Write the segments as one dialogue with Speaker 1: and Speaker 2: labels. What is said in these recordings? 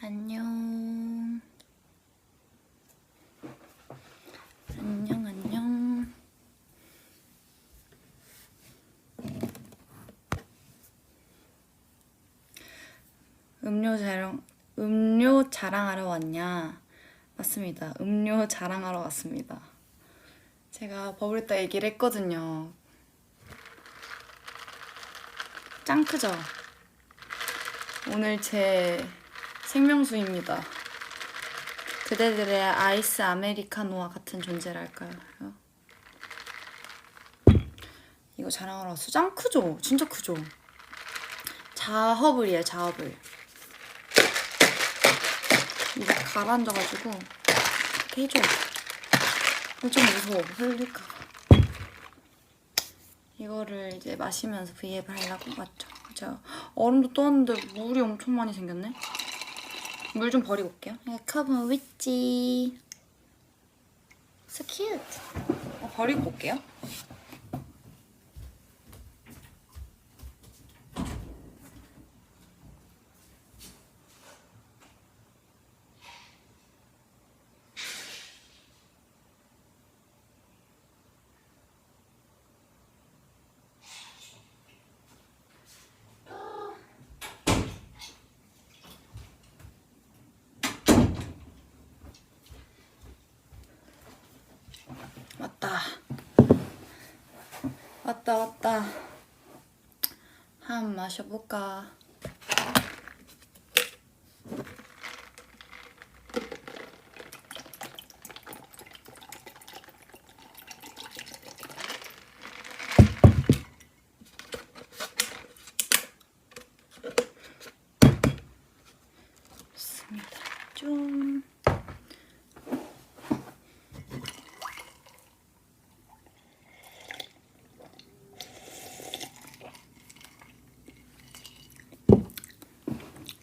Speaker 1: 안녕. 안녕, 안녕. 음료 자랑하러 왔냐? 맞습니다. 음료 자랑하러 왔습니다. 제가 버블다 얘기를 했거든요. 짱 크죠? 오늘 제 생명수입니다. 그대들의 아이스 아메리카노와 같은 존재랄까요? 이거 자랑하러 왔어. 짱 크죠? 진짜 크죠? 자허블이에요, 자허블. 이거 가라앉아가지고 이렇게 해줘. 좀 무서워, 흘릴까봐. 이거를 이제 마시면서 브이앱을 하려고. 맞죠? 그죠? 얼음도 떠왔는데 물이 엄청 많이 생겼네? 물 좀 버리고 올게요. 컵은 wis지. So cute. 버리고 올게요. 왔다. 한번 마셔볼까? 좋습니다. 좀.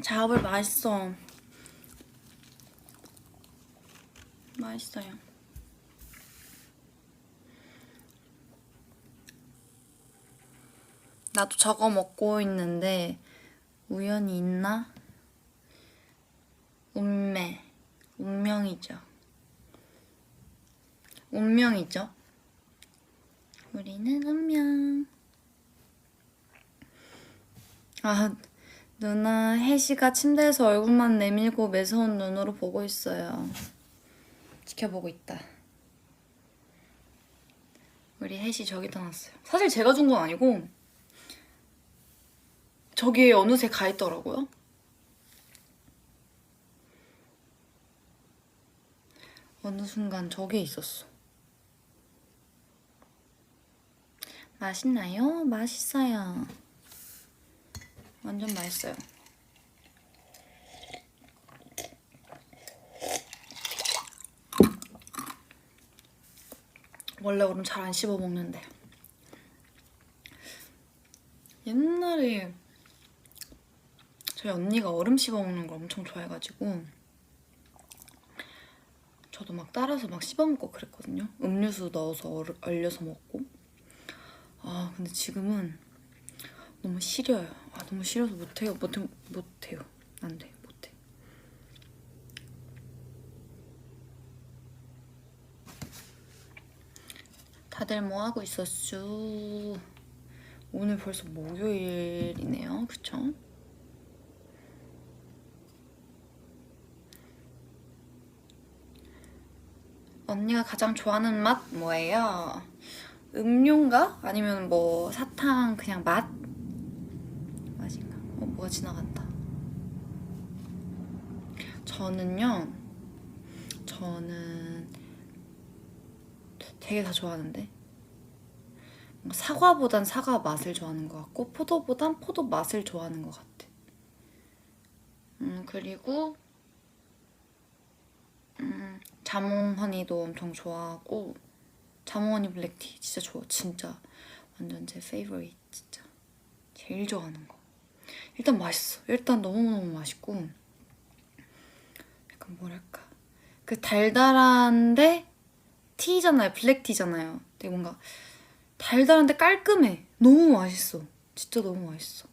Speaker 1: 자업을 맛있어. 맛있어요. 나도 저거 먹고 있는데 우연히 있나? 운명이죠. 운명이죠. 우리는 운명. 누나 혜시가 침대에서 얼굴만 내밀고 매서운 눈으로 보고 있어요. 지켜보고 있다. 우리 혜시 저기 떠났어요. 사실 제가 준 건 아니고 저기에 어느새 가 있더라고요. 어느 순간 저기에 있었어. 맛있나요? 맛있어요. 완전 맛있어요. 원래 얼음 잘 안 씹어 먹는데 옛날에 저희 언니가 얼음 씹어 먹는 걸 엄청 좋아해가지고 저도 막 따라서 막 씹어 먹고 그랬거든요. 음료수 넣어서 얼려서 먹고. 근데 지금은 너무 시려요. 너무 싫어서 못해요. 안 돼. 못해. 다들 뭐 하고 있었슈? 오늘 벌써 목요일이네요. 그쵸? 언니가 가장 좋아하는 맛 뭐예요? 음료인가? 아니면 뭐 사탕 그냥 맛? 맛인가? 뭐가 지나간다. 저는 되게 다 좋아하는데 사과보단 사과 맛을 좋아하는 것 같고 포도보단 포도 맛을 좋아하는 것 같아. 그리고 자몽 허니도 엄청 좋아하고 자몽 허니 블랙티 진짜 좋아. 진짜 완전 제 페이보릿. 진짜 제일 좋아하는 거. 일단 맛있어. 일단 너무너무 맛있고 약간 뭐랄까 그 달달한데 티잖아요. 블랙티잖아요. 되게 뭔가 달달한데 깔끔해. 너무 맛있어. 진짜 너무 맛있어.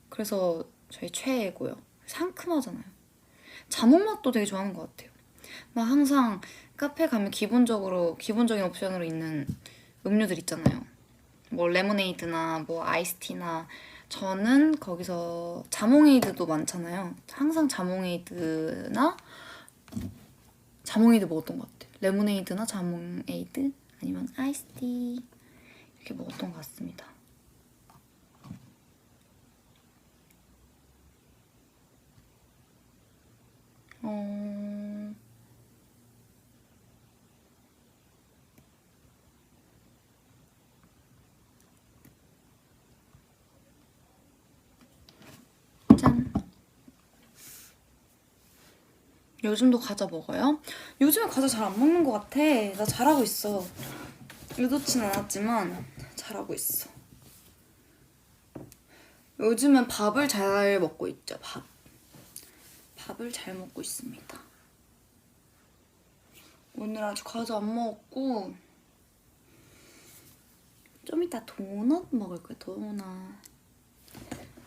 Speaker 1: 그래서 저희 최애고요. 상큼하잖아요. 자몽 맛도 되게 좋아하는 것 같아요. 막 항상 카페 가면 기본적인 옵션으로 있는 음료들 있잖아요. 뭐 레모네이드나 뭐 아이스티나 저는 거기서 자몽에이드도 많잖아요. 항상 자몽에이드 먹었던 것 같아요. 레모네이드나 자몽에이드 아니면 아이스티 이렇게 먹었던 것 같습니다. 짠. 요즘도 과자 먹어요? 요즘에 과자 잘 안 먹는 것 같아. 나 잘하고 있어. 의도치 않았지만 잘하고 있어. 요즘은 밥을 잘 먹고 있죠. 밥을 잘 먹고 있습니다. 오늘 아직 과자 안 먹었고 좀 이따 도넛 먹을 거예요. 도넛.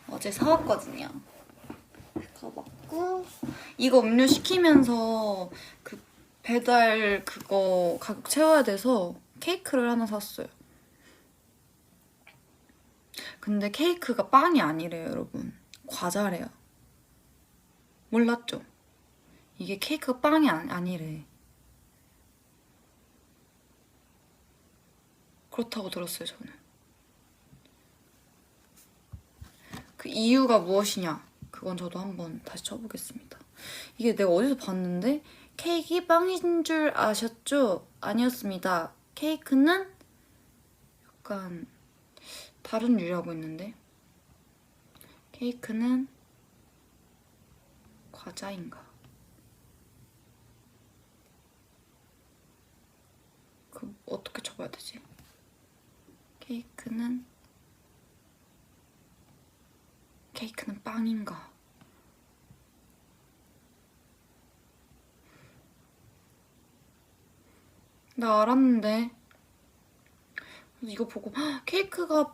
Speaker 1: 어제 사왔거든요. 그거 먹고 이거 음료 시키면서 그 배달 그거 가격 채워야 돼서 케이크를 하나 샀어요. 근데 케이크가 빵이 아니래요, 여러분. 과자래요. 몰랐죠? 이게 케이크가 빵이 아니래. 그렇다고 들었어요, 저는. 그 이유가 무엇이냐? 그건 저도 한번 다시 쳐보겠습니다. 이게 내가 어디서 봤는데 케이크 빵인 줄 아셨죠? 아니었습니다. 케이크는 약간 다른 유래하고 있는데 케이크는 과자인가? 그 어떻게 쳐봐야 되지? 케이크는 빵인가? 나 알았는데 이거 보고 케이크가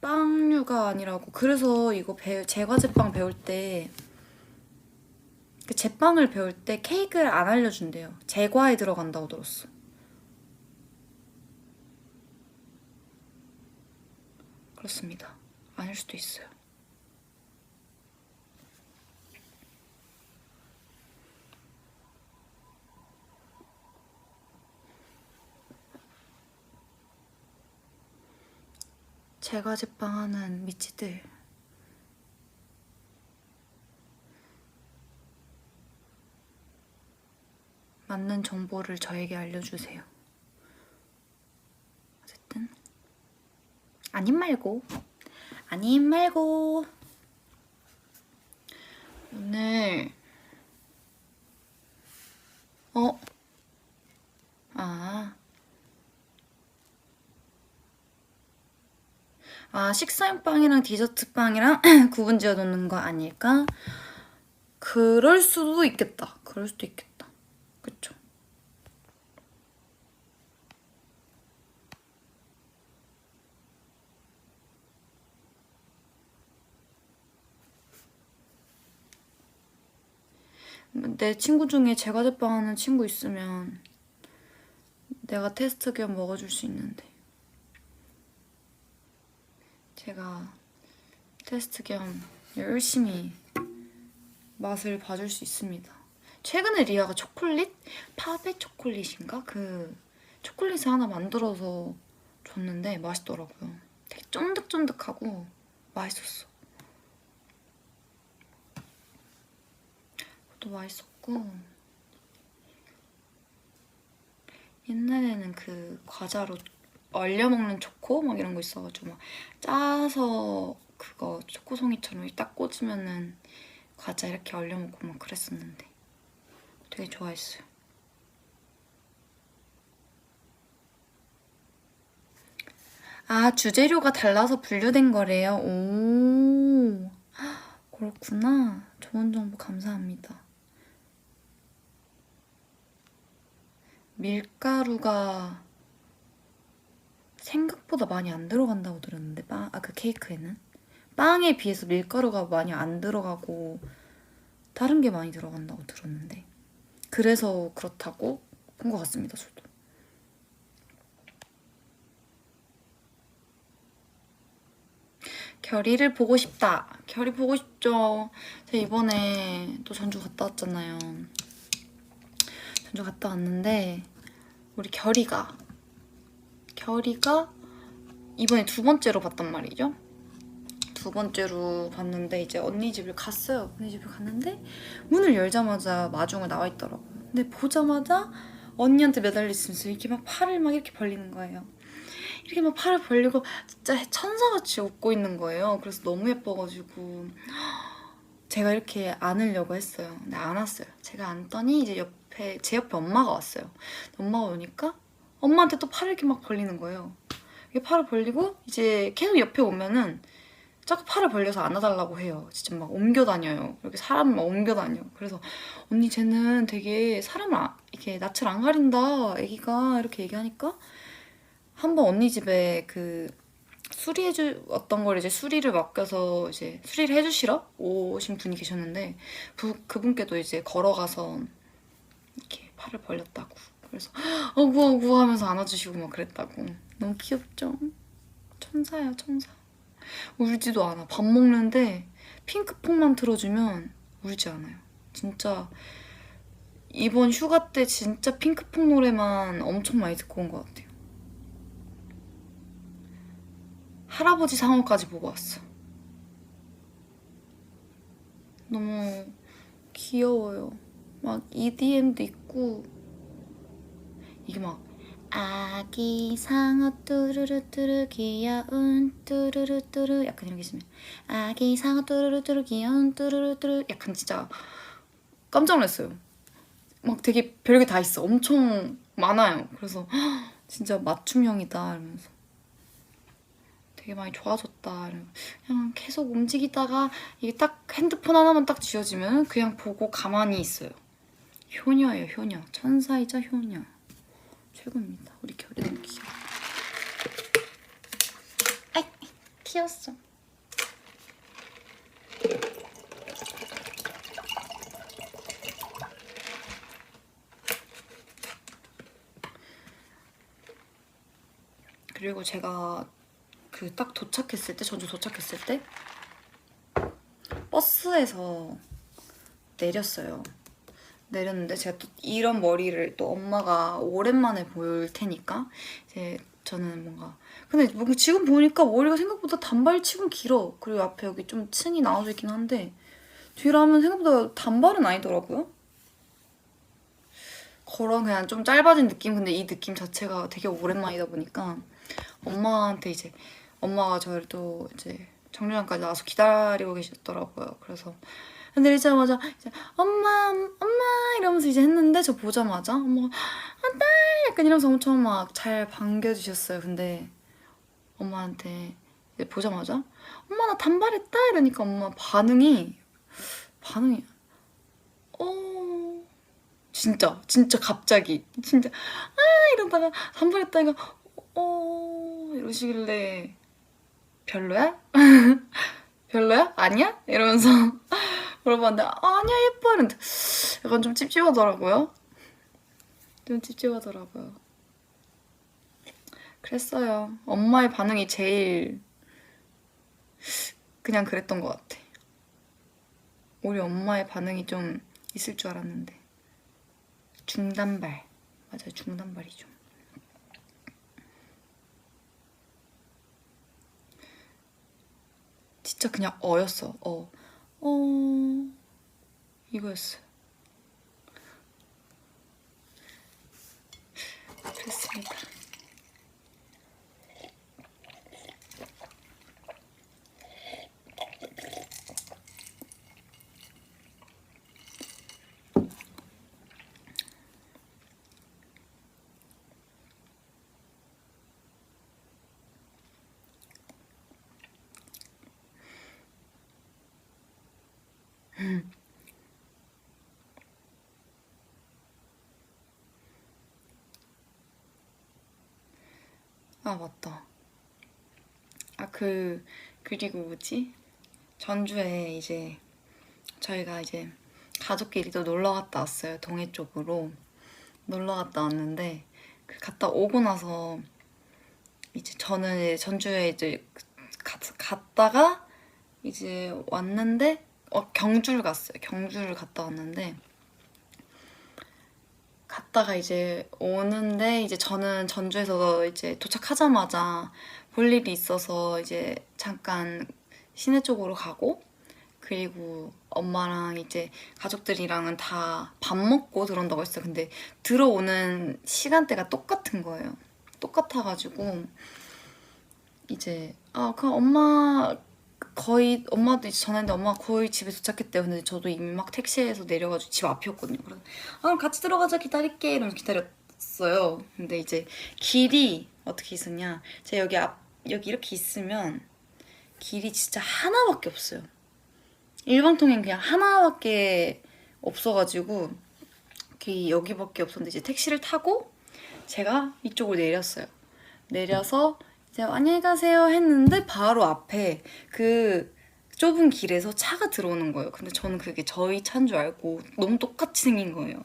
Speaker 1: 빵류가 아니라고. 그래서 이거 제과제빵 배울 때 그 제빵을 배울 때 케이크를 안 알려준대요. 제과에 들어간다고 들었어. 그렇습니다. 아닐 수도 있어요. 제과제빵하는 미치들 맞는 정보를 저에게 알려주세요. 어쨌든 아님 말고 오늘 식사용 빵이랑 디저트 빵이랑 구분 지어 놓는 거 아닐까? 그럴 수도 있겠다. 그쵸? 내 친구 중에 제과제빵 하는 친구 있으면 내가 테스트 겸 먹어줄 수 있는데 제가 테스트 겸 열심히 맛을 봐줄 수 있습니다. 최근에 리아가 파베 초콜릿인가? 그 초콜릿을 하나 만들어서 줬는데 맛있더라고요. 되게 쫀득쫀득하고 맛있었어. 그것도 맛있었고 옛날에는 그 과자로 얼려 먹는 초코 막 이런 거 있어가지고 막 짜서 그거 초코송이처럼 딱 꽂으면은 과자 이렇게 얼려 먹고 막 그랬었는데 되게 좋아했어요. 주재료가 달라서 분류된 거래요. 오, 그렇구나. 좋은 정보 감사합니다. 밀가루가 생각보다 많이 안 들어간다고 들었는데 그 케이크에는 빵에 비해서 밀가루가 많이 안 들어가고 다른 게 많이 들어간다고 들었는데 그래서 그렇다고 본 것 같습니다. 저도. 결이를 보고 싶다. 결이 보고 싶죠. 제가 이번에 또 전주 갔다 왔잖아요. 전주 갔다 왔는데 우리 결이가 이번에 두 번째로 봤단 말이죠. 두 번째로 봤는데 이제 언니 집을 갔어요. 언니 집을 갔는데 문을 열자마자 마중을 나와 있더라고요. 근데 보자마자 언니한테 매달려 있으면서 이렇게 막 팔을 막 이렇게 벌리는 거예요. 이렇게 막 팔을 벌리고 진짜 천사같이 웃고 있는 거예요. 그래서 너무 예뻐가지고 제가 이렇게 안으려고 했어요. 근데 안 왔어요. 제가 안더니 이제 제 옆에 엄마가 왔어요. 엄마가 오니까 엄마한테 또 팔을 이렇게 막 벌리는 거예요. 이렇게 팔을 벌리고 이제 계속 옆에 오면은 자꾸 팔을 벌려서 안아달라고 해요. 진짜 막 옮겨 다녀요. 이렇게 사람을 막 옮겨 다녀. 그래서 언니 쟤는 되게 사람을 이렇게 낯을 안 가린다. 애기가 이렇게 얘기하니까 한번 언니 집에 그 어떤 걸 이제 수리를 맡겨서 이제 수리를 해주시러 오신 분이 계셨는데 그분께도 이제 걸어가서 이렇게 팔을 벌렸다고. 그래서 어구 하면서 안아주시고 막 그랬다고. 너무 귀엽죠? 천사야 천사. 울지도 않아. 밥 먹는데 핑크퐁만 틀어주면 울지 않아요. 진짜 이번 휴가 때 진짜 핑크퐁 노래만 엄청 많이 듣고 온 것 같아요. 할아버지 상어까지 보고 왔어. 너무 귀여워요. 막 EDM도 있고 이게 막 아기 상어 뚜루루뚜루 귀여운 뚜루루뚜루 약간 이런 게 있으면 아기 상어 뚜루루뚜루 귀여운 뚜루루뚜루 약간 진짜 깜짝 놀랐어요. 막 되게 별게 다 있어. 엄청 많아요. 그래서 진짜 맞춤형이다 이러면서 되게 많이 좋아졌다. 그냥 계속 움직이다가 이게 딱 핸드폰 하나만 딱 쥐어지면 그냥 보고 가만히 있어요. 효녀예요, 효녀. 천사이자 효녀. 최고입니다. 우리 결이 너무 귀여워. 아이, 튀었어. 그리고 제가 그 딱 도착했을 때, 전주 도착했을 때 버스에서 내렸어요. 내렸는데 제가 또 이런 머리를 또 엄마가 오랜만에 볼 테니까 이제 저는 뭔가 근데 뭔가 지금 보니까 머리가 생각보다 단발치곤 길어. 그리고 앞에 여기 좀 층이 나와져 있긴 한데 뒤로 하면 생각보다 단발은 아니더라고요. 그런 그냥 좀 짧아진 느낌. 근데 이 느낌 자체가 되게 오랜만이다 보니까 엄마한테 이제 엄마가 저를 또 이제 정류장까지 나와서 기다리고 계셨더라고요. 그래서 내리자마자 이제 엄마 이러면서 이제 했는데 저 보자마자 엄마가 아, 딸 약간 이러면서 엄청 막 잘 반겨주셨어요. 근데 엄마한테 이제 보자마자 엄마 나 단발했다 이러니까 엄마 반응이 진짜 갑자기 진짜 아 이러다가 단발했다니까 이러시길래 별로야? 별로야? 아니야? 이러면서 물어봤는데 아니야 예뻐 이랬는데 약간 좀 찝찝하더라고요. 좀 찝찝하더라고요. 그랬어요. 엄마의 반응이 제일 그냥 그랬던 것 같아. 우리 엄마의 반응이 좀 있을 줄 알았는데 중단발. 맞아요, 중단발이죠. 진짜 그냥 어였어. 이거였어요. 그랬습니다. 아 맞다. 그리고 뭐지? 전주에 이제 저희가 이제 가족끼리 또 놀러 갔다 왔어요. 동해 쪽으로 놀러 갔다 왔는데 그 갔다 오고 나서 이제 저는 전주에 이제 갔다가 이제 왔는데 경주를 갔어요. 경주를 갔다 왔는데 갔다가 이제 오는데 이제 저는 전주에서 이제 도착하자마자 볼 일이 있어서 이제 잠깐 시내 쪽으로 가고 그리고 엄마랑 이제 가족들이랑은 다 밥 먹고 들어온다고 했어요. 근데 들어오는 시간대가 똑같은 거예요. 똑같아가지고 이제 그 엄마도 이제 전화했는데 엄마가 거의 집에 도착했대요. 근데 저도 이미 막 택시에서 내려가지고 집 앞이었거든요. 그래서 그럼 같이 들어가자 기다릴게 이러면서 기다렸어요. 근데 이제 길이 어떻게 있었냐, 제가 여기 이렇게 있으면 길이 진짜 하나밖에 없어요. 일방통행 그냥 하나밖에 없어가지고 여기밖에 없었는데 이제 택시를 타고 제가 이쪽으로 내렸어요. 내려서 이제 안녕히 가세요 했는데 바로 앞에 그 좁은 길에서 차가 들어오는 거예요. 근데 저는 그게 저희 차인 줄 알고 너무 똑같이 생긴 거예요.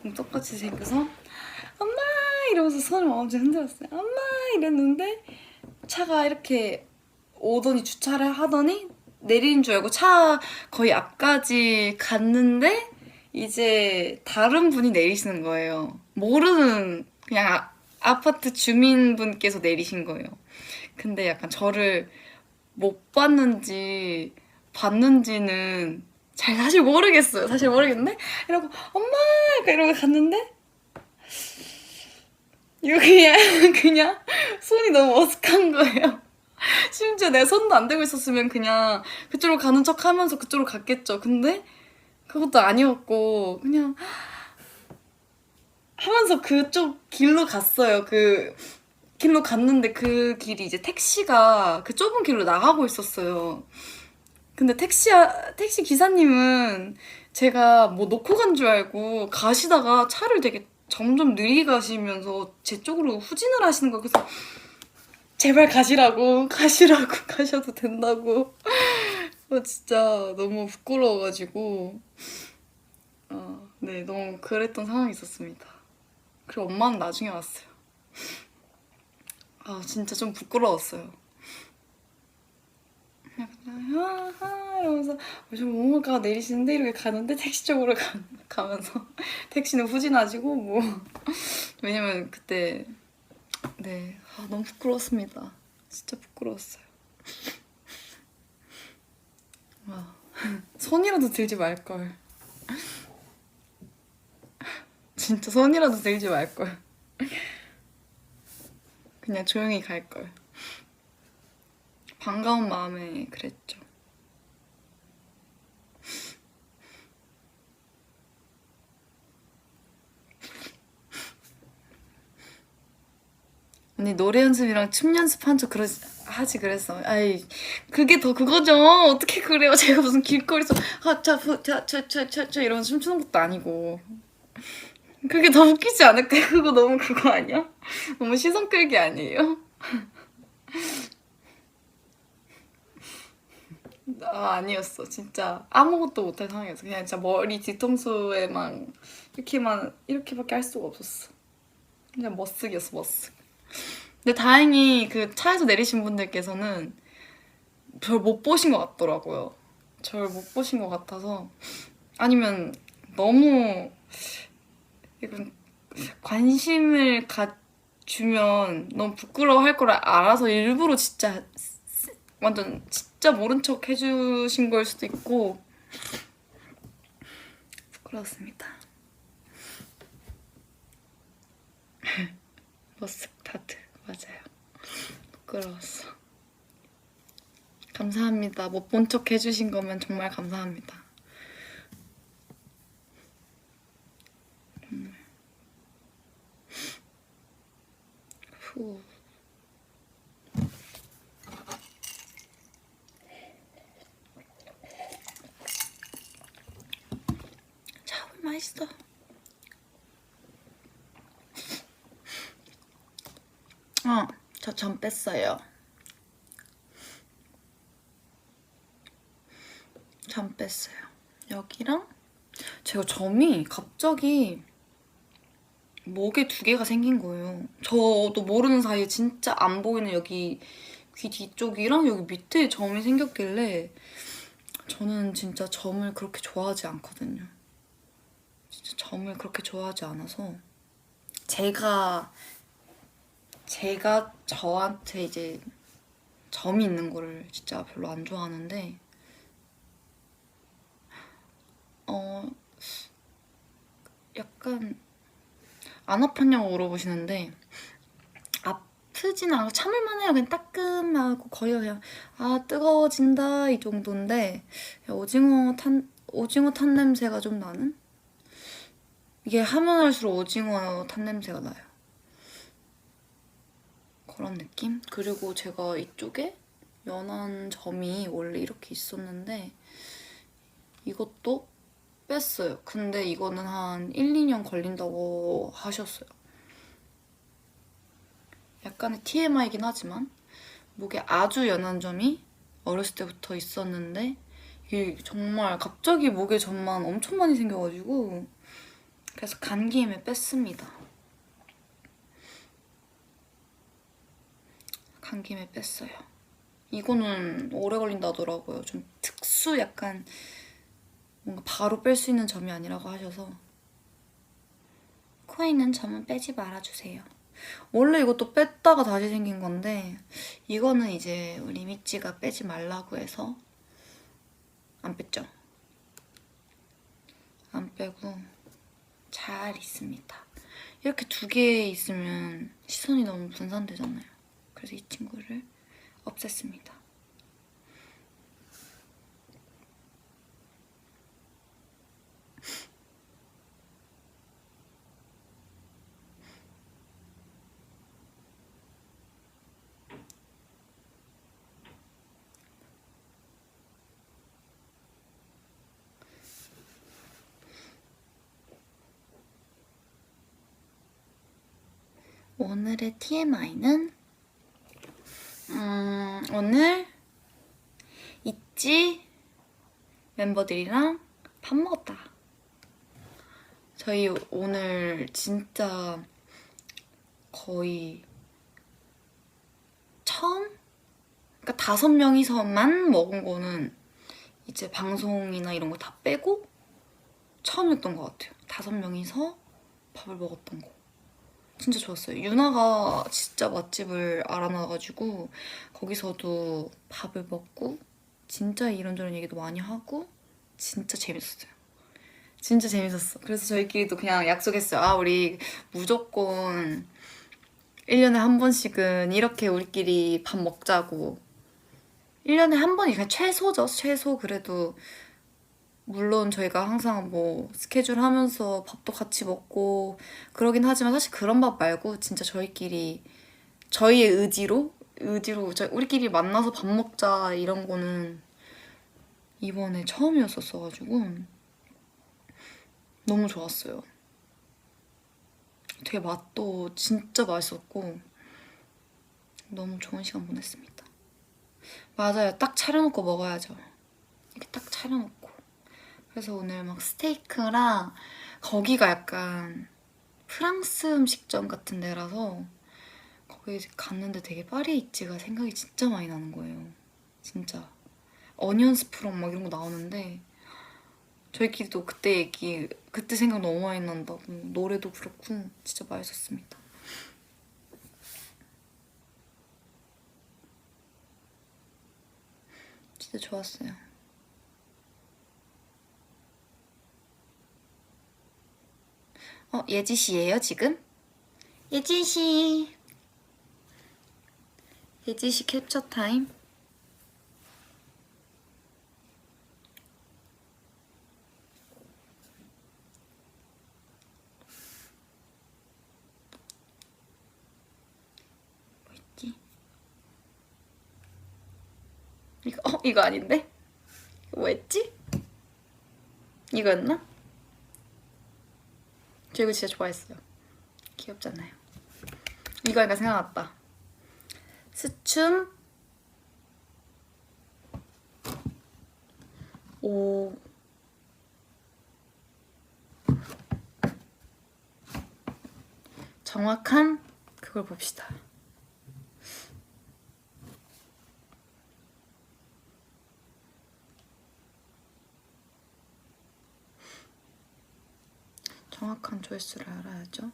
Speaker 1: 너무 똑같이 생겨서 엄마 이러면서 손을 엄청 흔들었어요. 엄마 이랬는데 차가 이렇게 오더니 주차를 하더니 내리는 줄 알고 차 거의 앞까지 갔는데 이제 다른 분이 내리시는 거예요. 모르는 그냥 아파트 주민분께서 내리신 거예요. 근데 약간 저를 못 봤는지는 사실 모르겠어요. 사실 모르겠는데 이러고 엄마 약간 이러고 갔는데 이거 그냥 손이 너무 어색한 거예요. 심지어 내 손도 안 대고 있었으면 그냥 그쪽으로 가는 척 하면서 그쪽으로 갔겠죠. 근데 그것도 아니었고 그냥 하면서 그쪽 길로 갔어요. 그 길로 갔는데 그 길이 이제 택시가 그 좁은 길로 나가고 있었어요. 근데 택시 기사님은 제가 뭐 놓고 간 줄 알고 가시다가 차를 되게 점점 느리게 가시면서 제 쪽으로 후진을 하시는 거예요. 그래서 제발 가시라고 가셔도 된다고. 진짜 너무 부끄러워가지고 네, 너무 그랬던 상황이 있었습니다. 그리고 엄마는 나중에 왔어요. 진짜 좀 부끄러웠어요. 그냥 이러면서 좀 엄마가 내리시는데 이렇게 가는데 택시 쪽으로 가면서 택시는 후진하시고 뭐 왜냐면 그때 네 너무 부끄러웠습니다. 진짜 부끄러웠어요. 손이라도 들지 말걸. 진짜 손이라도 들지 말걸. 그냥 조용히 갈걸. 반가운 마음에 그랬죠. 언니 노래 연습이랑 춤 연습한 적 하지 그랬어. 아이 그게 더 그거죠. 어떻게 그래요? 제가 무슨 길거리에서 저 이러면서 춤추는 것도 아니고. 그게 더 웃기지 않을까요? 그거 너무 그거 아니야? 너무 시선 끌기 아니에요? 아니었어. 진짜 아무것도 못할 상황이었어. 그냥 진짜 머리 뒤통수에만 이렇게밖에 할 수가 없었어. 그냥 머쓱이었어, 머쓱. 근데 다행히 그 차에서 내리신 분들께서는 절 못 보신 것 같더라고요. 절 못 보신 것 같아서. 아니면 너무 약간 관심을 주면 너무 부끄러워할 걸 알아서 일부러 진짜 완전 진짜 모른 척 해주신 걸 수도 있고 부끄러웠습니다. 머쓱 타트 맞아요. 부끄러웠어. 감사합니다. 못 본 척 해주신 거면 정말 감사합니다. 후. 차분 맛있어. 저 전 뺐어요. 전 뺐어요. 여기랑 제가 점이 갑자기 목에 2개가 생긴 거예요. 저도 모르는 사이에 진짜 안 보이는 여기 귀 뒤쪽이랑 여기 밑에 점이 생겼길래 저는 진짜 점을 그렇게 좋아하지 않거든요. 진짜 점을 그렇게 좋아하지 않아서 제가 저한테 이제 점이 있는 거를 진짜 별로 안 좋아하는데 약간 안 아팠냐고 물어보시는데 아프진 않고 참을만 해요. 그냥 따끔하고 거의 그냥 뜨거워진다 이 정도인데 오징어 탄 냄새가 좀 나는? 이게 하면 할수록 오징어 탄 냄새가 나요. 그런 느낌? 그리고 제가 이쪽에 연한 점이 원래 이렇게 있었는데 이것도 뺐어요. 근데 이거는 한 1, 2년 걸린다고 하셨어요. 약간의 TMI이긴 하지만 목에 아주 연한 점이 어렸을 때부터 있었는데 이게 정말 갑자기 목에 점만 엄청 많이 생겨가지고 그래서 간 김에 뺐습니다. 간 김에 뺐어요. 이거는 오래 걸린다더라고요. 좀 특수 약간 뭔가 바로 뺄 수 있는 점이 아니라고 하셔서 코에 있는 점은 빼지 말아주세요. 원래 이것도 뺐다가 다시 생긴 건데 이거는 이제 우리 미찌가 빼지 말라고 해서 안 뺐죠. 안 빼고 잘 있습니다. 이렇게 2개 있으면 시선이 너무 분산되잖아요. 그래서 이 친구를 없앴습니다. 오늘의 TMI는 오늘 있지 멤버들이랑 밥 먹었다. 저희 오늘 진짜 거의 처음? 그러니까 5명이서만 먹은 거는 이제 방송이나 이런 거 다 빼고 처음이었던 것 같아요. 5명이서 밥을 먹었던 거. 진짜 좋았어요. 유나가 진짜 맛집을 알아놔가지고 거기서도 밥을 먹고 진짜 이런저런 얘기도 많이 하고 진짜 재밌었어요. 진짜 재밌었어. 그래서 저희끼리도 그냥 약속했어요. 우리 무조건 1년에 한 번씩은 이렇게 우리끼리 밥 먹자고. 1년에 한 번이 그냥 최소죠. 최소 그래도 물론 저희가 항상 뭐 스케줄 하면서 밥도 같이 먹고 그러긴 하지만 사실 그런 밥 말고 진짜 저희끼리 저희의 의지로 우리끼리 만나서 밥 먹자 이런 거는 이번에 처음이었었어가지고 너무 좋았어요. 되게 맛도 진짜 맛있었고 너무 좋은 시간 보냈습니다. 맞아요. 딱 차려놓고 먹어야죠. 이렇게 딱 차려놓고. 그래서 오늘 막 스테이크랑 거기가 약간 프랑스 음식점 같은 데라서 거기 갔는데 되게 파리이치가 생각이 진짜 많이 나는 거예요. 진짜. 어니언 스프랑 막 이런 거 나오는데 저희끼리도 그때 생각 너무 많이 난다고 노래도 그렇고 진짜 맛있었습니다. 진짜 좋았어요. 예지 씨예요 지금? 예지 씨 캡처 타임. 뭐 있지? 이거 아닌데? 뭐였지? 이거였나? 저 이거 진짜 좋아했어요. 귀엽잖아요. 이거 하니까 생각났다. 스춤 5 정확한 그걸 봅시다. 정확한 조회수를 알아야죠.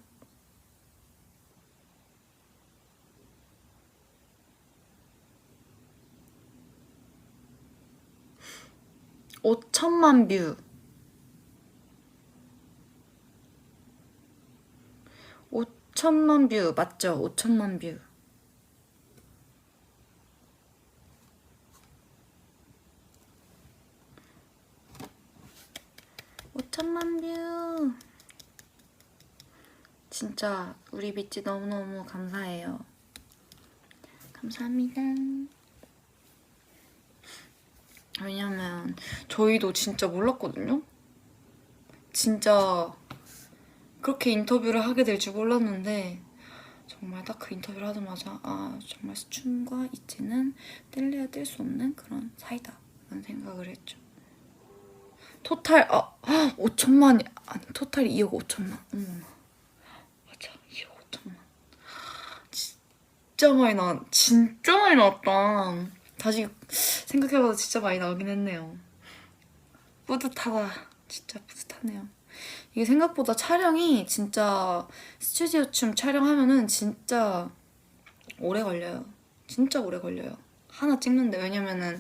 Speaker 1: (5천만) 뷰. 5천만 뷰 맞죠? 5천만 뷰. 뷰. 진짜 우리 미찌 너무너무 감사해요. 감사합니다. 왜냐면 저희도 진짜 몰랐거든요. 진짜 그렇게 인터뷰를 하게 될 줄 몰랐는데 정말 딱 그 인터뷰를 하자마자 아 정말 수춘과 이치는 뗄래야 뗄 수 없는 그런 사이다 라는 생각을 했죠. 토탈 5천만이 아니 토탈이 2억 5천만. 맞아 2억 5천만. 진짜 많이 나왔다. 다시 생각해봐도 진짜 많이 나오긴 했네요. 뿌듯하다. 진짜 뿌듯하네요. 이게 생각보다 촬영이 진짜 스튜디오 춤 촬영하면은 진짜 오래 걸려요. 진짜 오래 걸려요. 하나 찍는데. 왜냐면은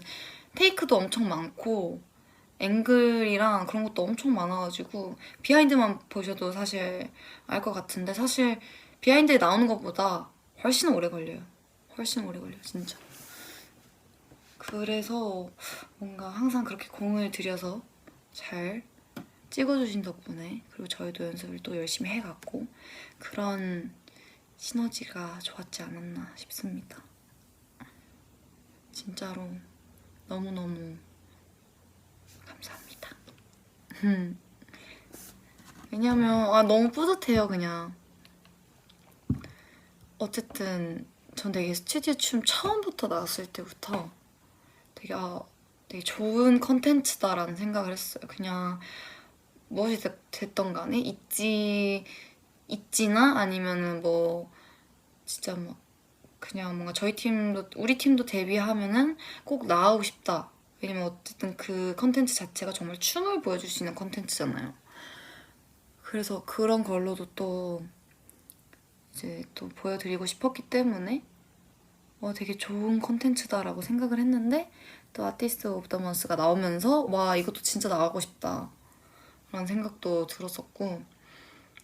Speaker 1: 테이크도 엄청 많고 앵글이랑 그런 것도 엄청 많아가지고 비하인드만 보셔도 사실 알 것 같은데 사실 비하인드에 나오는 것보다 훨씬 오래 걸려요. 훨씬 오래 걸려요 진짜. 그래서 뭔가 항상 그렇게 공을 들여서 잘 찍어주신 덕분에 그리고 저희도 연습을 또 열심히 해갔고 그런 시너지가 좋았지 않았나 싶습니다. 진짜로 너무너무 감사합니다. 왜냐면 너무 뿌듯해요 그냥. 어쨌든 전 되게 스튜디오 춤 처음부터 나왔을 때부터 되게 좋은 컨텐츠다라는 생각을 했어요. 그냥 무엇이 됐던 간에 있지나 아니면은 뭐 진짜 막 그냥 뭔가 우리 팀도 데뷔하면은 꼭 나가고 싶다. 왜냐면 어쨌든 그 컨텐츠 자체가 정말 춤을 보여줄 수 있는 컨텐츠잖아요. 그래서 그런 걸로도 또 이제 또 보여드리고 싶었기 때문에 되게 좋은 컨텐츠다라고 생각을 했는데 또 아티스트 오브 더 먼스가 나오면서 와 이것도 진짜 나가고 싶다 라는 생각도 들었었고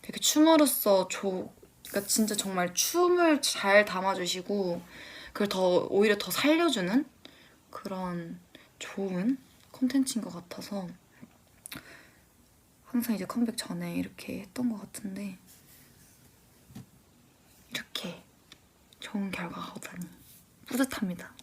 Speaker 1: 되게 춤으로서 그러니까 진짜 정말 춤을 잘 담아주시고 그걸 오히려 더 살려주는 그런 좋은 콘텐츠인 것 같아서 항상 이제 컴백 전에 이렇게 했던 것 같은데 이렇게 좋은 결과가 오다니 뿌듯합니다.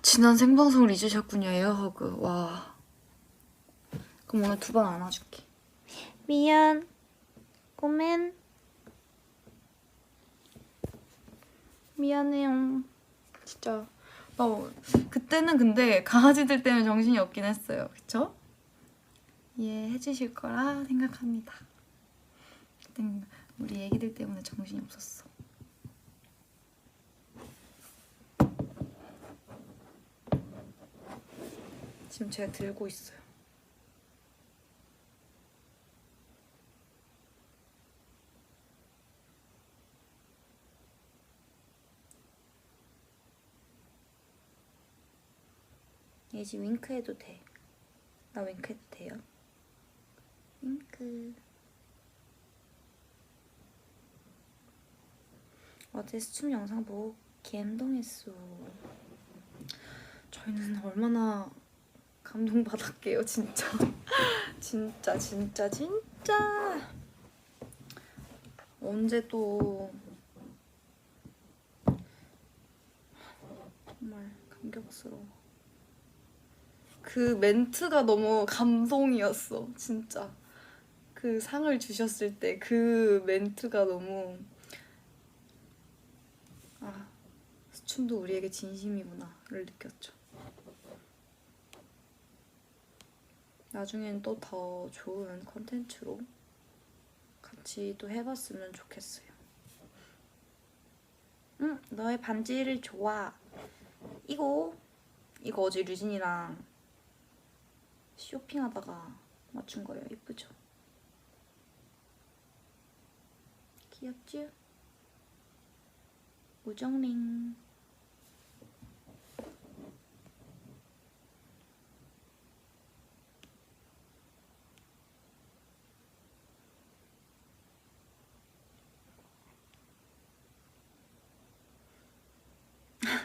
Speaker 1: 지난 생방송을 잊으셨군요. 에어허그. 와. 그럼 오늘 2번 안아줄게. 미안. 꼬맨. 미안해요. 진짜. 그때는 근데 강아지들 때문에 정신이 없긴 했어요. 그쵸? 이해해 주실 거라 생각합니다. 그땐 우리 애기들 때문에 정신이 없었어. 지금 제가 들고 있어요. 얘 지금 윙크해도 돼. 나 윙크해도 돼요? 윙크. 어제 스춤 영상 보고 감동했어. 저희는 얼마나 감동받았게요 진짜. 진짜 언제 또 충격스러워. 그 멘트가 너무 감동이었어. 진짜. 그 상을 주셨을 때 그 멘트가 너무 스춘도 우리에게 진심이구나를 느꼈죠. 나중엔 또 더 좋은 컨텐츠로 같이 또 해봤으면 좋겠어요. 응, 너의 반지를 좋아. 이거 어제 류진이랑 쇼핑하다가 맞춘 거예요. 예쁘죠? 귀엽죠? 우정링.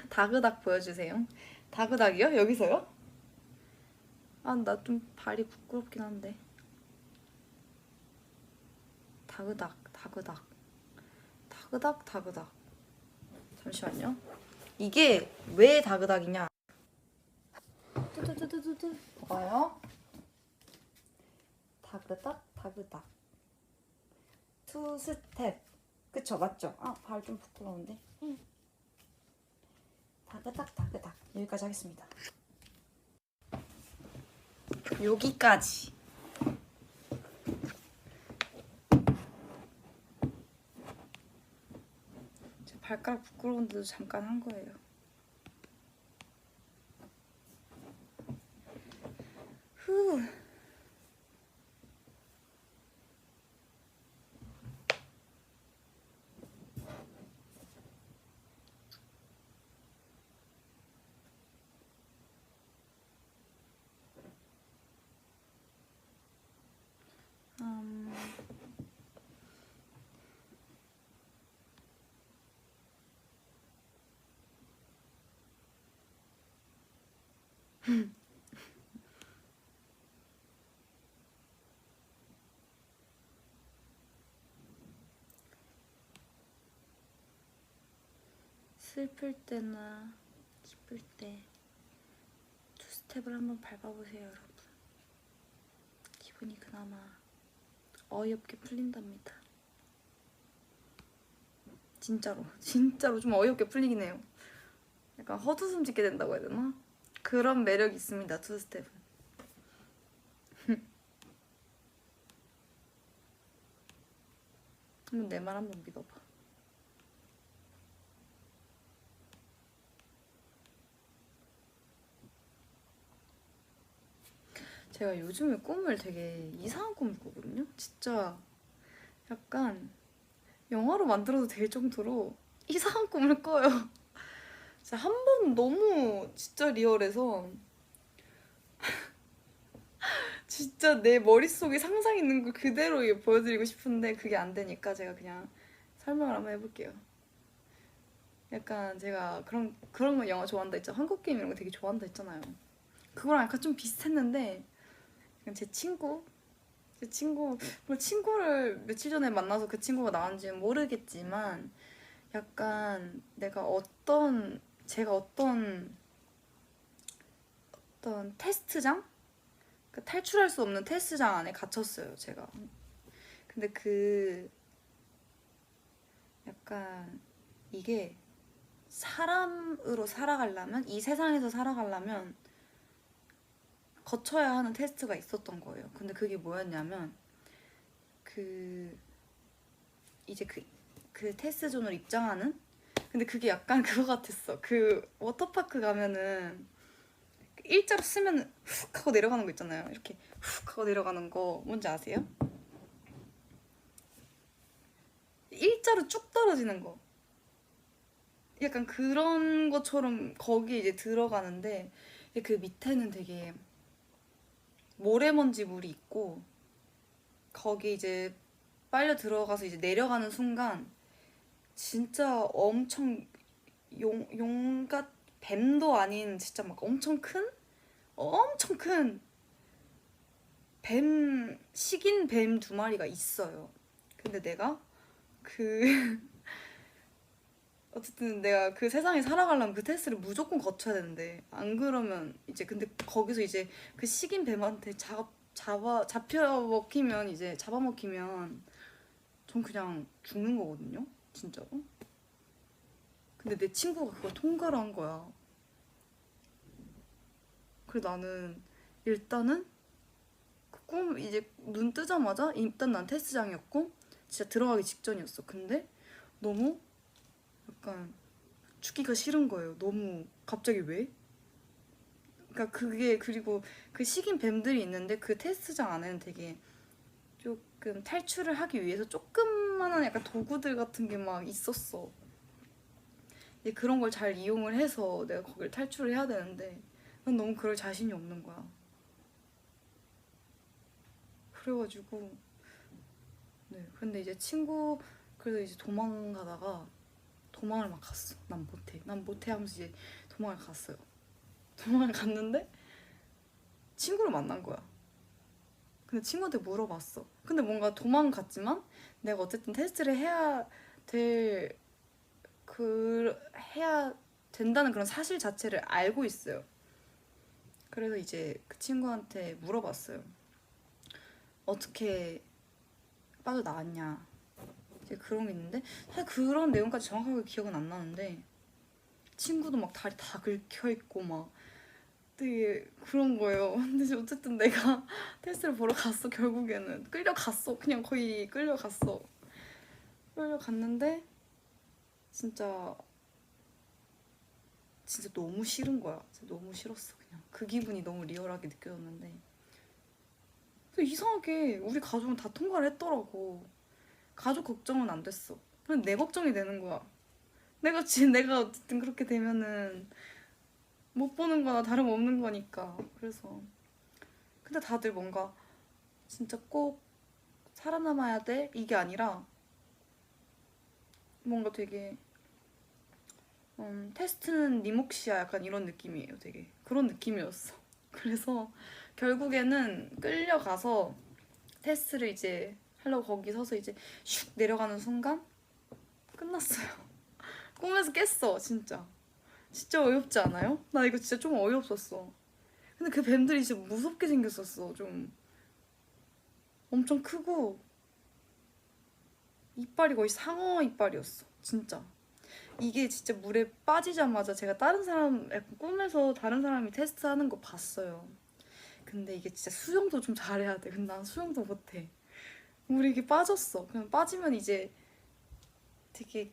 Speaker 1: 다그닥 보여주세요. 다그닥이요? 여기서요? 아, 나 좀 발이 부끄럽긴 한데. 다그닥. 잠시만요. 이게 왜 다그닥이냐? 뚜두두두두두. 봐봐요. 다그닥. 투 스텝. 그쵸, 맞죠? 아, 발 좀 부끄러운데. 다그닥. 여기까지 하겠습니다. 여기까지. 제 발가락 부끄러운데도 잠깐 한 거예요. 후. 슬플 때나 기쁠 때 투스텝을 한번 밟아보세요, 여러분. 기분이 그나마 어이없게 풀린답니다. 진짜로 좀 어이없게 풀리긴 해요. 약간 헛웃음 짓게 된다고 해야 되나? 그런 매력이 있습니다, 투스텝은. 한번 내 말 한번 믿어봐. 제가 요즘에 꿈을 되게 이상한 꿈을 꾸거든요? 진짜 약간 영화로 만들어도 될 정도로 이상한 꿈을 꿔요. 진짜 한 번 너무 진짜 리얼해서 진짜 내 머릿속에 상상 있는 걸 그대로 보여드리고 싶은데 그게 안 되니까 제가 그냥 설명을 한번 해볼게요. 약간 제가 그런 거 영화 좋아한다 했죠. 한국 게임 이런 거 되게 좋아한다 했잖아요. 그거랑 약간 좀 비슷했는데 제 친구를 며칠 전에 만나서 그 친구가 나왔는지는 모르겠지만 약간 제가 어떤 테스트장? 그 탈출할 수 없는 테스트장 안에 갇혔어요, 제가. 근데 약간 이게 사람으로 살아가려면, 이 세상에서 살아가려면 거쳐야 하는 테스트가 있었던 거예요. 근데 그게 뭐였냐면 이제 그 테스트존으로 입장하는? 근데 그게 약간 그거 같았어. 그 워터파크 가면은 일자로 쓰면 훅 하고 내려가는 거 있잖아요. 이렇게 훅 하고 내려가는 거 뭔지 아세요? 일자로 쭉 떨어지는 거. 약간 그런 것처럼 거기에 이제 들어가는데 그 밑에는 되게 모래먼지 물이 있고 거기 이제 빨려 들어가서 이제 내려가는 순간 진짜 엄청 용같 뱀도 아닌 진짜 막 엄청 큰 식인 뱀 2마리가 있어요. 근데 내가 어쨌든 내가 그 세상에 살아가려면 그 테스트를 무조건 거쳐야 되는데 안 그러면 이제 근데 거기서 이제 그 식인 뱀한테 잡혀먹히면 이제 잡아먹히면 전 그냥 죽는 거거든요 진짜로. 근데 내 친구가 그걸 통과를 한 거야. 그래 나는 일단은 그 꿈 이제 눈 뜨자마자 일단 난 테스트장이었고 진짜 들어가기 직전이었어. 근데 너무 약간 죽기가 싫은 거예요. 너무 갑자기 왜? 그러니까 그게 그리고 그 식인 뱀들이 있는데 그 테스트장 안에는 되게 조금 탈출을 하기 위해서 조금만한 약간 도구들 같은 게 막 있었어. 이제 그런 걸 잘 이용을 해서 내가 거길 탈출을 해야 되는데 난 너무 그럴 자신이 없는 거야. 그래가지고 네 근데 이제 친구 그래서 이제 도망가다가 도망을 막 갔어. 난 못해 하면서 이제 도망을 갔어요. 도망을 갔는데 친구를 만난 거야. 근데 친구한테 물어봤어. 근데 뭔가 도망갔지만 내가 어쨌든 테스트를 될 해야 된다는 그런 사실 자체를 알고 있어요. 그래서 이제 그 친구한테 물어봤어요. 어떻게 빠져나왔냐. 이제 그런 게 있는데 사실 그런 내용까지 정확하게 기억은 안 나는데 친구도 막 다리 다 긁혀있고 막 되게 그런 거예요. 근데 어쨌든 내가 테스트를 보러 갔어. 결국에는 끌려갔어. 그냥 거의 끌려갔는데 진짜 너무 싫은 거야. 진짜 너무 싫었어. 그냥 그 기분이 너무 리얼하게 느껴졌는데 근데 이상하게 우리 가족은 다 통과를 했더라고. 가족 걱정은 안 됐어. 그냥 내 걱정이 되는 거야. 내가 어쨌든 그렇게 되면은 못 보는 거나 다름없는 거니까. 그래서 근데 다들 뭔가 진짜 꼭 살아남아야 돼 이게 아니라 뭔가 되게 테스트는 네 몫이야 약간 이런 느낌이에요. 되게 그런 느낌이었어. 그래서 결국에는 끌려가서 테스트를 이제 하려고 거기 서서 이제 슉 내려가는 순간 끝났어요. 꿈에서 깼어 진짜. 진짜 어이없지 않아요? 나 이거 진짜 좀 어이없었어. 근데 그 뱀들이 진짜 무섭게 생겼었어. 좀 엄청 크고 이빨이 거의 상어 이빨이었어 진짜. 이게 진짜 물에 빠지자마자 제가 다른 사람 약간 꿈에서 다른 사람이 테스트하는 거 봤어요. 근데 이게 진짜 수영도 좀 잘해야 돼. 근데 난 수영도 못해. 물에 이게 빠졌어. 그냥 빠지면 이제 되게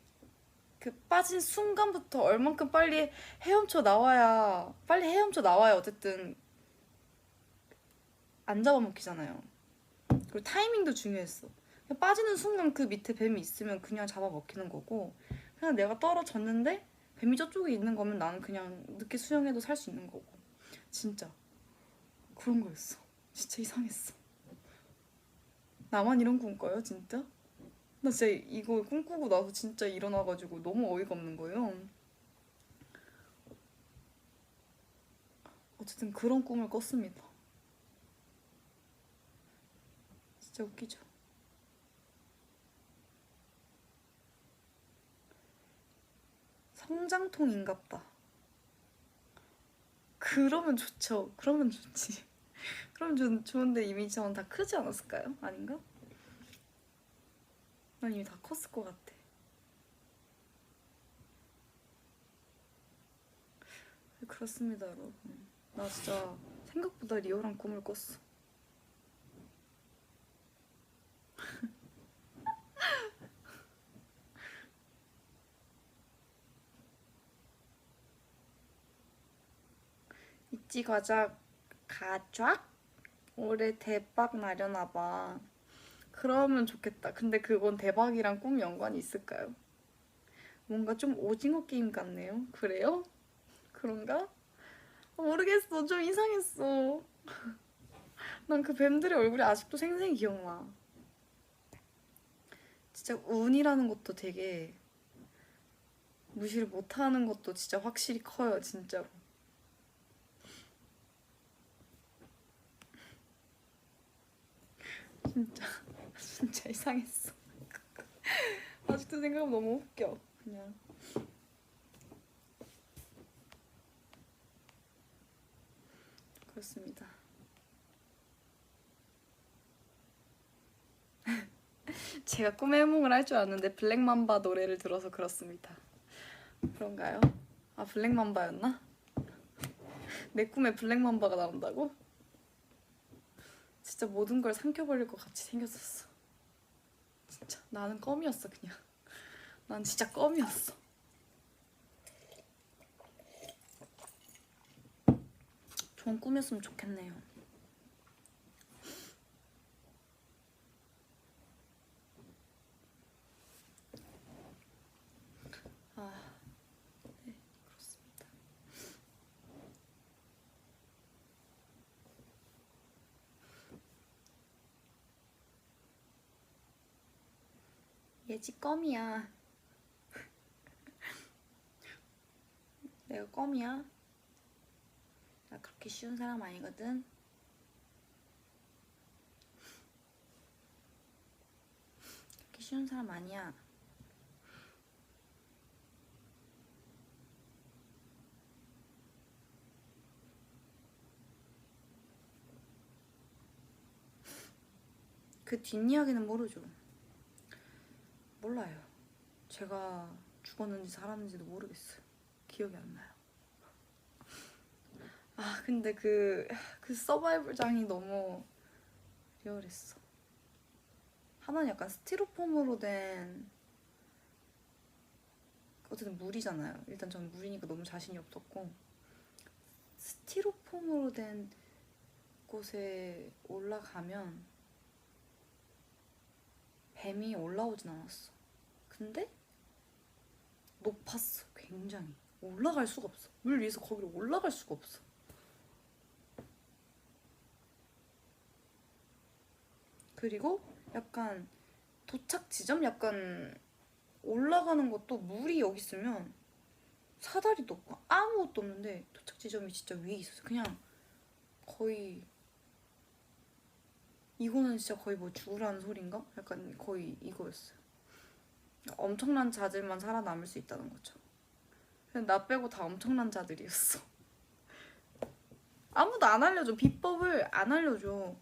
Speaker 1: 그 빠진 순간부터 얼만큼 빨리 헤엄쳐 나와야 어쨌든 안 잡아먹히잖아요. 그리고 타이밍도 중요했어. 그냥 빠지는 순간 그 밑에 뱀이 있으면 그냥 잡아먹히는 거고 그냥 내가 떨어졌는데 뱀이 저쪽에 있는 거면 나는 그냥 늦게 수영해도 살 수 있는 거고 진짜 그런 거였어. 진짜 이상했어. 나만 이런 꿈 꿔요 진짜? 나 진짜 이거 꿈꾸고 나서 진짜 일어나가지고 너무 어이가 없는 거예요. 어쨌든 그런 꿈을 꿨습니다. 진짜 웃기죠? 성장통인갑다. 그러면 좋죠. 그러면 좋지. 그럼 좋은데 이미 저는 다 크지 않았을까요? 아닌가? 난 이미 다 컸을 것 같아. 그렇습니다, 여러분. 나 진짜 생각보다 리얼한 꿈을 꿨어. 있지 가작? 올해 대박 나려나 봐. 그러면 좋겠다. 근데 그건 대박이랑 꿈 연관이 있을까요? 뭔가 좀 오징어 게임 같네요. 그래요? 그런가? 모르겠어. 좀 이상했어. 난 그 뱀들의 얼굴이 아직도 생생히 기억나. 진짜 운이라는 것도 되게 무시를 못하는 것도 진짜 확실히 커요. 진짜로. 진짜 진짜 이상했어. 아직도 생각하면 너무 웃겨. 그냥 그렇습니다. 제가 꿈의 해몽을 할 줄 아는데 블랙맘바 노래를 들어서 그렇습니다. 그런가요? 아, 블랙맘바였나? 내 꿈에 블랙맘바가 나온다고? 진짜 모든 걸 삼켜버릴 것 같이 생겼었어. 진짜 나는 껌이었어. 그냥 난 진짜 껌이었어. 좋은 꿈이었으면 좋겠네요. 아, 네, 그렇습니다. 얘지 껌이야. 내가 껌이야. 나 그렇게 쉬운 사람 아니거든. 그렇게 쉬운 사람 아니야. 그 뒷이야기는 모르죠. 몰라요. 제가 죽었는지 살았는지도 모르겠어요. 기억이 안 나요. 아, 근데 그 서바이벌장이 너무 리얼했어. 하나는 약간 스티로폼으로 된, 어쨌든 물이잖아요. 일단 저는 물이니까 너무 자신이 없었고, 스티로폼으로 된 곳에 올라가면 뱀이 올라오진 않았어. 근데 높았어. 굉장히 올라갈 수가 없어. 물 위에서 거기로 올라갈 수가 없어. 그리고 약간 도착 지점, 약간 올라가는 것도 물이 여기 있으면 사다리도 없고 아무것도 없는데 도착 지점이 진짜 위에 있었어. 그냥 거의, 이거는 진짜 거의 뭐 죽으라는 소린가? 약간 거의 이거였어요. 엄청난 자들만 살아남을 수 있다는 거죠. 그냥 나 빼고 다 엄청난 자들이었어. 아무도 안 알려줘. 비법을 안 알려줘.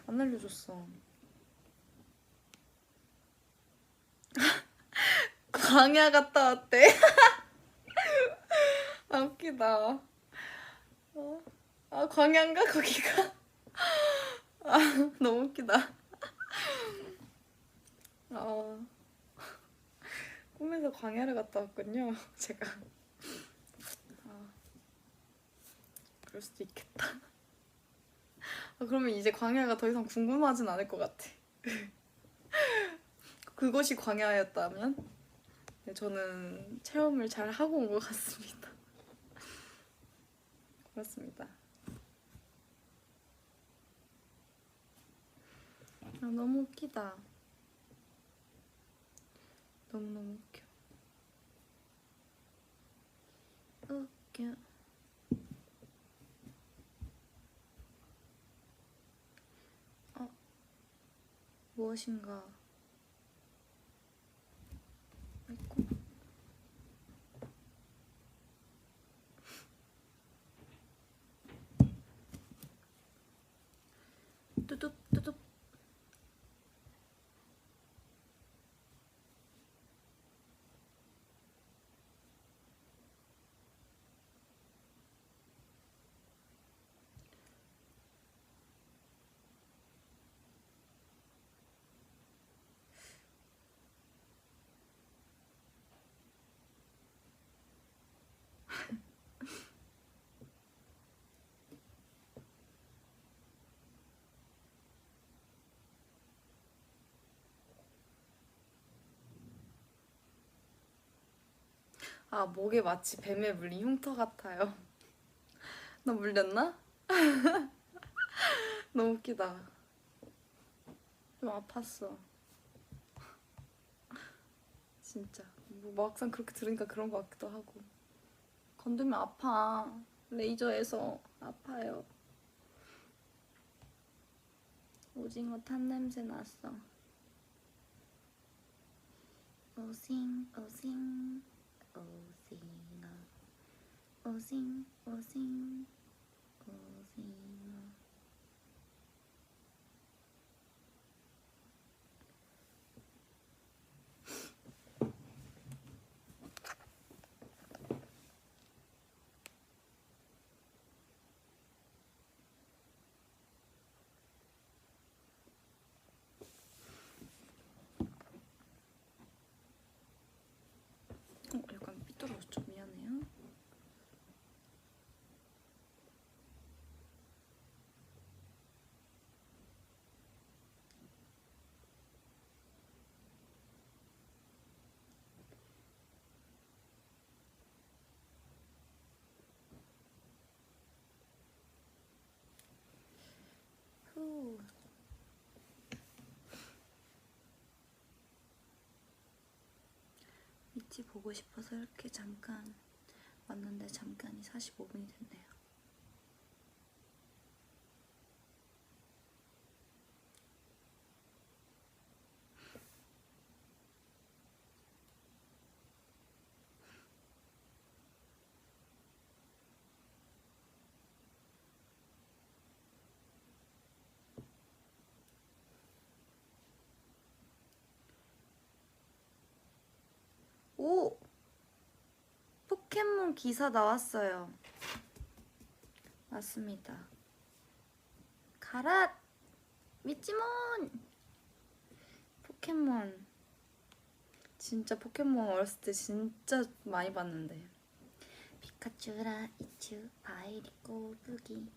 Speaker 1: 안 알려줬어. 광야 갔다 왔대. 아, 웃기다. 아, 광야인가 거기가? 아, 너무 웃기다. 아, 꿈에서 광야를 갔다 왔군요. 제가. 아, 그럴 수도 있겠다. 아, 그러면 이제 광야가 더 이상 궁금하진 않을 것 같아. 그것이 광야였다면? 네, 저는 체험을 잘 하고 온 것 같습니다. 그렇습니다. 아, 너무 웃기다. 너무너무 웃겨. 웃겨. 무엇인가. 아이고. 뚜둑 뚜둑. 아, 목에 마치 뱀에 물린 흉터 같아요. 나 물렸나? 너무 웃기다. 좀 아팠어. 진짜. 뭐 막상 그렇게 들으니까 그런 것 같기도 하고. 건들면 아파. 레이저에서 아파요. 오징어 탄 냄새 났어. 오징 오징 오징어 오징 오징 오징어 위치 보고 싶어서 이렇게 잠깐 왔는데 잠깐이 45분이 됐네요. 오! 포켓몬 기사 나왔어요. 맞습니다. 가랏! 미치몬! 포켓몬 진짜 포켓몬 어렸을 때 진짜 많이 봤는데. 피카츄라 이츄 바이리 꼬부기.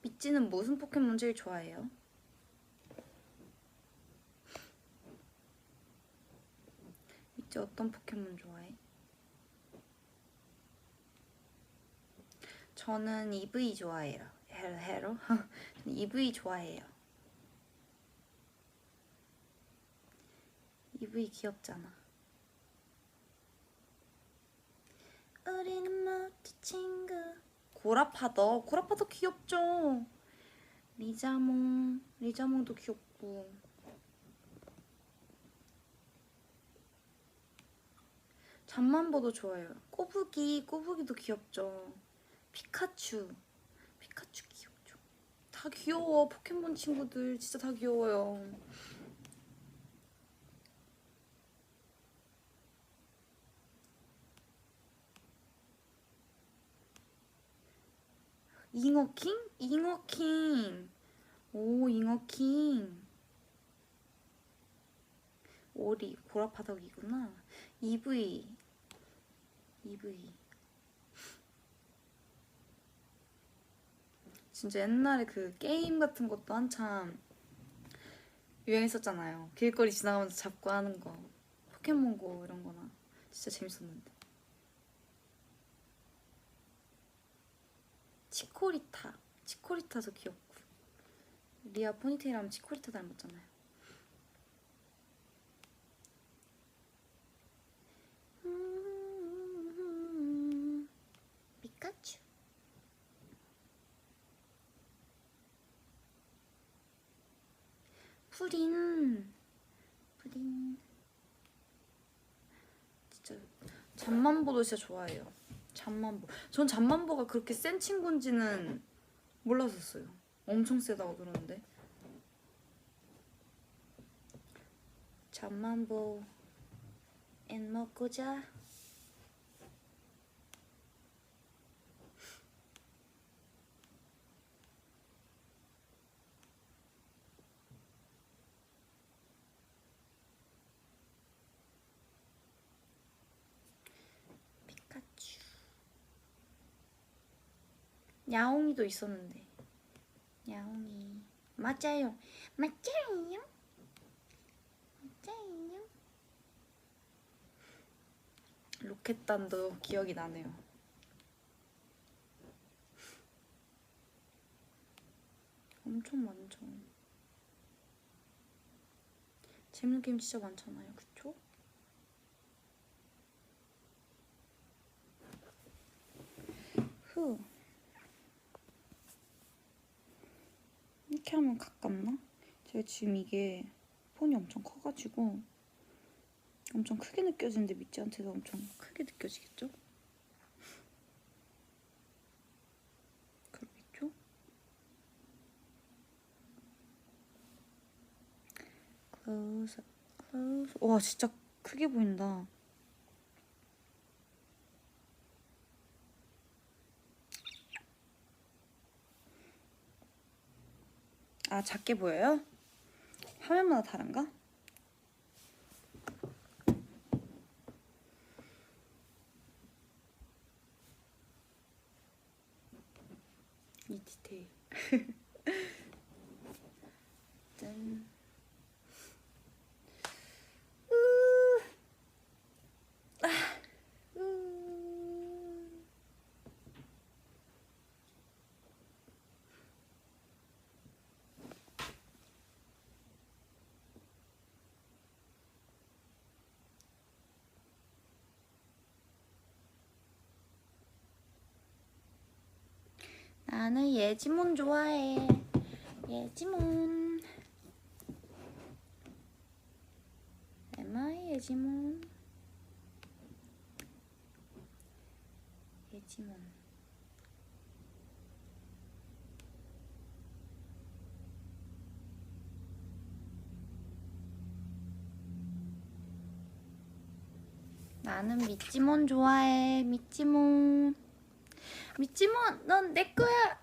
Speaker 1: 미찌는 무슨 포켓몬 제일 좋아해요? 미찌 어떤 포켓몬 좋아해? 저는 EV 좋아해요. 헤로? 저는 EV 좋아해요. EV 귀엽잖아. 우리는 모두 친구. 고라파더 귀엽죠. 리자몽도 귀엽고. 잠만보도 좋아요. 꼬부기도 귀엽죠. 피카츄 귀엽죠. 다 귀여워. 포켓몬 친구들 진짜 다 귀여워요. 잉어킹. 오, 잉어킹. 오리, 고라파덕이구나. EV. 진짜 옛날에 그 게임 같은 것도 한참 유행했었잖아요. 길거리 지나가면서 잡고 하는 거. 포켓몬고 이런 거나. 진짜 재밌었는데. 치코리타도 귀엽고. 리아 포니테일 하면 치코리타 닮았잖아요. 피카츄. 푸린. 진짜 잠만보도 진짜 좋아해요. 전 잠만보가 그렇게 센 친구인지는 몰랐었어요. 엄청 세다고 들었는데. 잠만보 앤 먹고 자. 피카츄. 야옹이도 있었는데. 야옹이. 맞아요. 로켓단도 기억이 나네요. 엄청 많죠. 재밌는 게임 진짜 많잖아요. 그쵸? 이렇게 하면 가깝나? 제가 지금 이게 폰이 엄청 커가지고 엄청 크게 느껴지는데 미찌한테도 엄청 크게 느껴지겠죠? 그러겠죠? 클로즈. 와, 진짜 크게 보인다. 아, 작게 보여요? 화면마다 다른가? 이 디테일. 짠. 나는 예지몬 좋아해. 예지몬. 에마이 예지몬. 예지몬. 나는 미찌몬 좋아해. 미찌몬. 미찌몬, 넌 내 거야.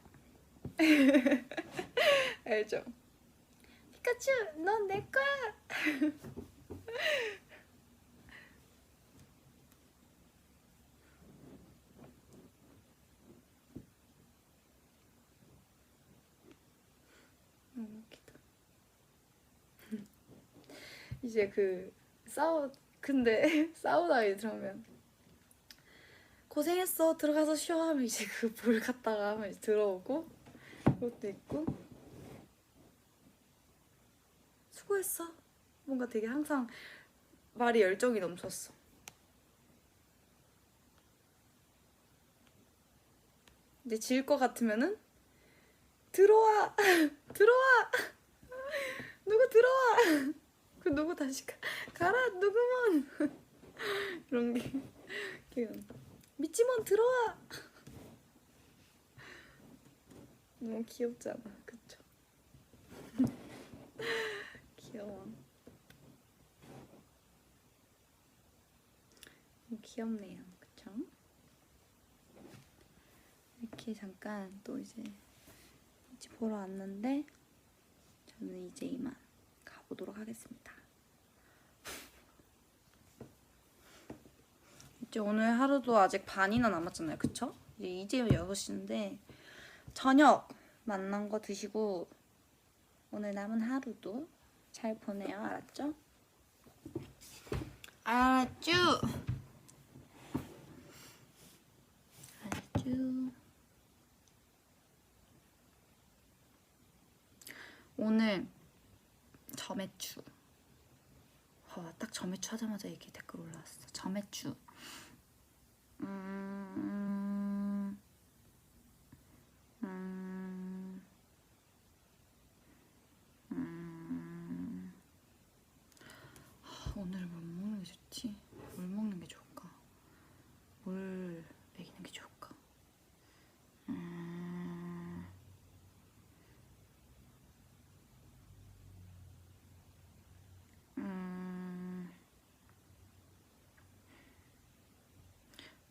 Speaker 1: 알죠? 피카츄, 넌 내 거야. 너무 웃기다. 이제 근데 싸우다 들어오면 고생했어 들어가서 쉬어 하면 이제 그 볼 갔다가 하면 이제 들어오고 그것도 있고 수고했어. 뭔가 되게 항상 말이 열정이 넘쳤어. 근데 질 것 같으면은 들어와 들어와 누구 들어와 그 누구 다시 가라 누구먼 이런 게 기억나. 미치몬 들어와. 너무 귀엽지 않아? 그쵸? 귀여워. 귀엽네요. 그쵸? 이렇게 잠깐 또 이제 보러 왔는데 저는 이제 이만 가보도록 하겠습니다. 이제 오늘 하루도 아직 반이나 남았잖아요. 그쵸? 이제 6시인데 저녁 만난 거 드시고 오늘 남은 하루도 잘 보내요. 알았죠? 알았죠? 알았죠? 오늘 점액추. 딱 점액추 하자마자 이렇게 댓글 올라왔어. 점액추. 오늘 뭘 먹는 게 좋지? 뭘 먹는 게 좋을까? 뭘 먹이는 게 좋을까?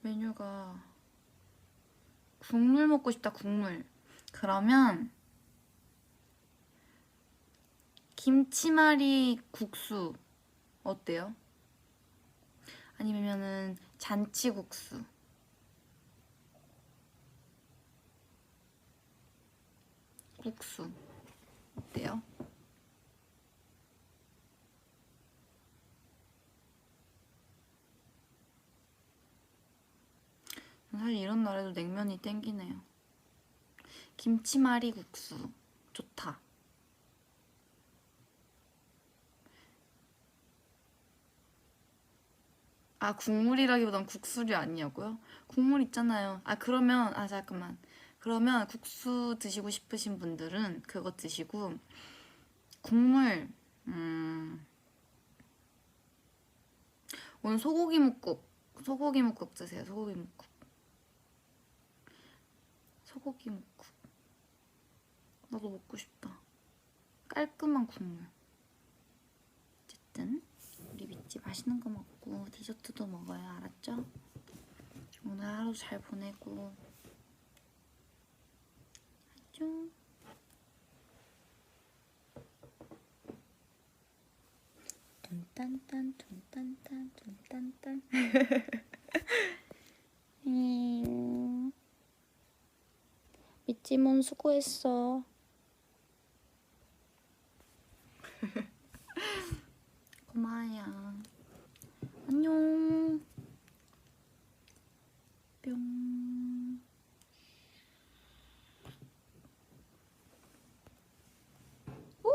Speaker 1: 메뉴가 국물 먹고 싶다. 국물. 그러면 김치말이 국수 어때요? 아니면은 잔치국수. 국수 어때요? 사실 이런 날에도 냉면이 땡기네요. 김치말이 국수 좋다. 아, 국물이라기보단 국수류 아니냐고요? 국물 있잖아요. 그러면 잠깐만. 그러면 국수 드시고 싶으신 분들은 그거 드시고 국물 오늘 소고기 묵국 드세요. 소고기 묵국 나도 먹고 싶다. 깔끔한 국물. 어쨌든 우리 미찌 맛있는 거 먹고 디저트도 먹어요. 알았죠? 오늘 하루 잘 보내고 알죠? 둔딴딴 둔딴딴 둔딴딴 미찌몬 수고했어. 고마워요. 안녕. 뿅. 오!